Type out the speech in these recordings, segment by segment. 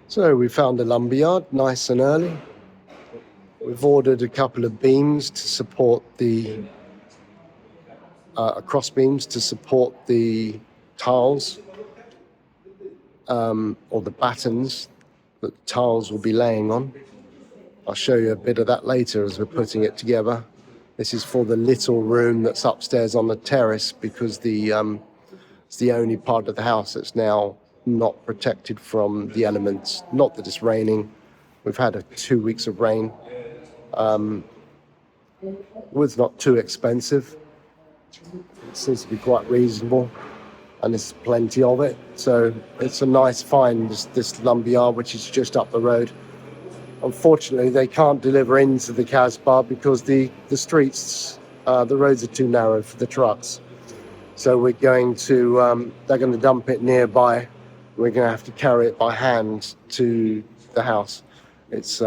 So we found a lumberyard nice and early. We've ordered a couple of beams to support the cross beams to support the tiles or the battens that the tiles will be laying on. I'll show you a bit of that later as we're putting it together. This is for the little room that's upstairs on the terrace because it's the only part of the house that's now not protected from the elements. Not that it's raining. We've had 2 weeks of rain. Wood's not too expensive. It seems to be quite reasonable, and there's plenty of it. So it's a nice find, this lumberyard, which is just up the road. Unfortunately, they can't deliver into the Casbah because the streets, the roads are too narrow for the trucks. So we're going to, they're going to dump it nearby. We're going to have to carry it by hand to the house. It's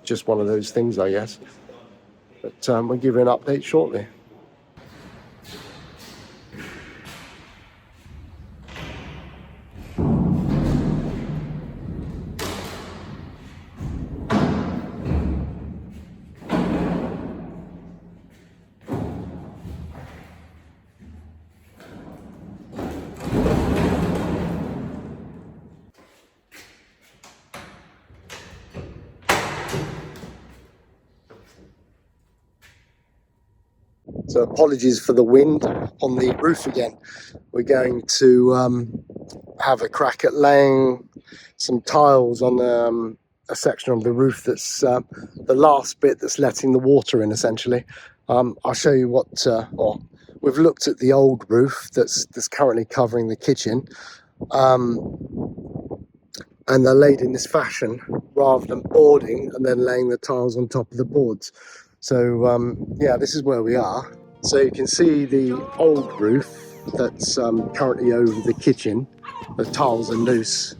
just one of those things, I guess. But we'll give you an update shortly. So apologies for the wind on the roof again. We're going to have a crack at laying some tiles on a section of the roof that's the last bit that's letting the water in, essentially. I'll show you what, we've looked at the old roof that's currently covering the kitchen. And they're laid in this fashion rather than boarding and then laying the tiles on top of the boards. So yeah, this is where we are. So you can see the old roof that's currently over the kitchen. The tiles are loose.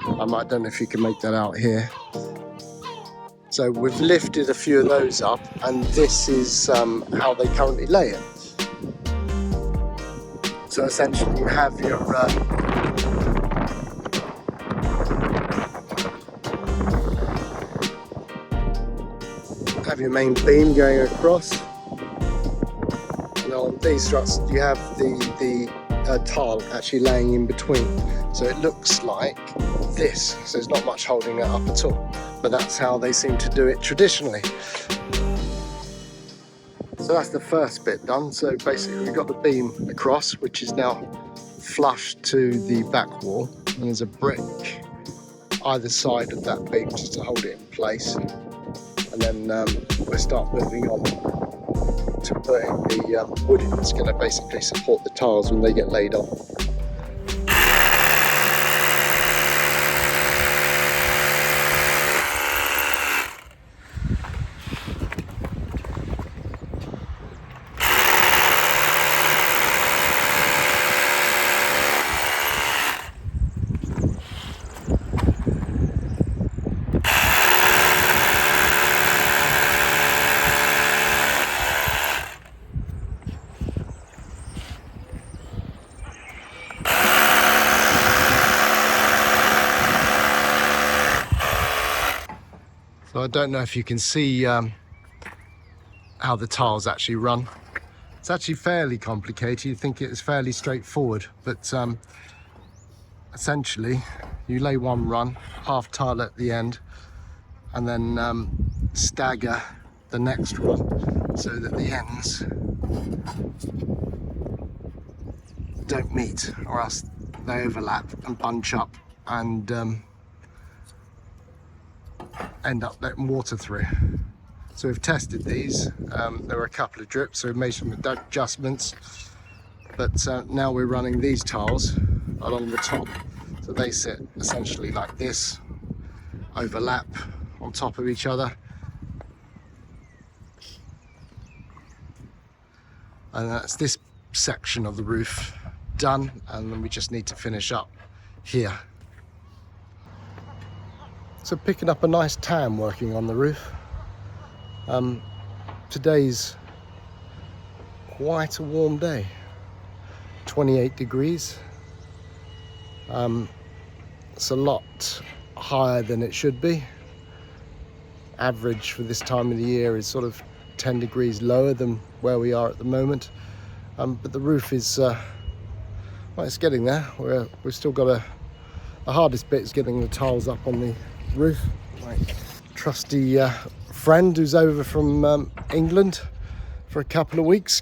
I don't know if you can make that out here. So we've lifted a few of those up, and this is how they currently lay it. So essentially you have your main beam going across, and on these struts you have the tile actually laying in between, so it looks like this. So there's not much holding it up at all, but that's how they seem to do it traditionally. So that's the first bit done. So basically we've got the beam across, which is now flush to the back wall, and there's a brick either side of that beam just to hold it in place. And then we'll start moving on to putting the wood in that's going to basically support the tiles when they get laid on. So I don't know if you can see how the tiles actually run. It's actually fairly complicated. You'd think it is fairly straightforward, but essentially you lay one run, half tile at the end, and then stagger the next run so that the ends don't meet, or else they overlap and bunch up and end up letting water through. So we've tested these. There were a couple of drips, so we've made some adjustments, but now we're running these tiles along the top, so they sit essentially like this, overlap on top of each other, and that's this section of the roof done, and then we just need to finish up here. So picking up a nice tan working on the roof. Today's quite a warm day, 28 degrees. It's a lot higher than it should be. Average for this time of the year is sort of 10 degrees lower than where we are at the moment. But the roof is, well, it's getting there. We've still got the hardest bit is getting the tiles up on the roof. My trusty friend who's over from England for a couple of weeks.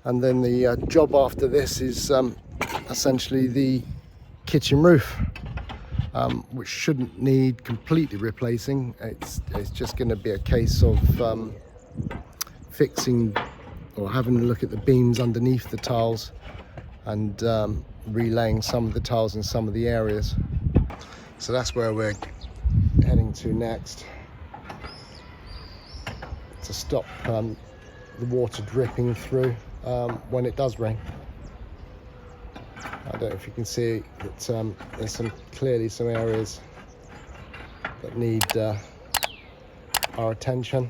And then the job after this is essentially the kitchen roof, which shouldn't need completely replacing. It's just going to be a case of fixing or having a look at the beams underneath the tiles and relaying some of the tiles in some of the areas. So that's where we're heading to next, to stop the water dripping through when it does rain. I don't know if you can see that there's clearly some areas that need our attention.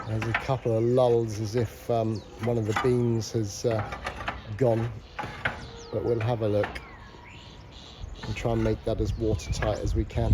There's a couple of lulls as if one of the beams has gone, but we'll have a look and try and make that as watertight as we can.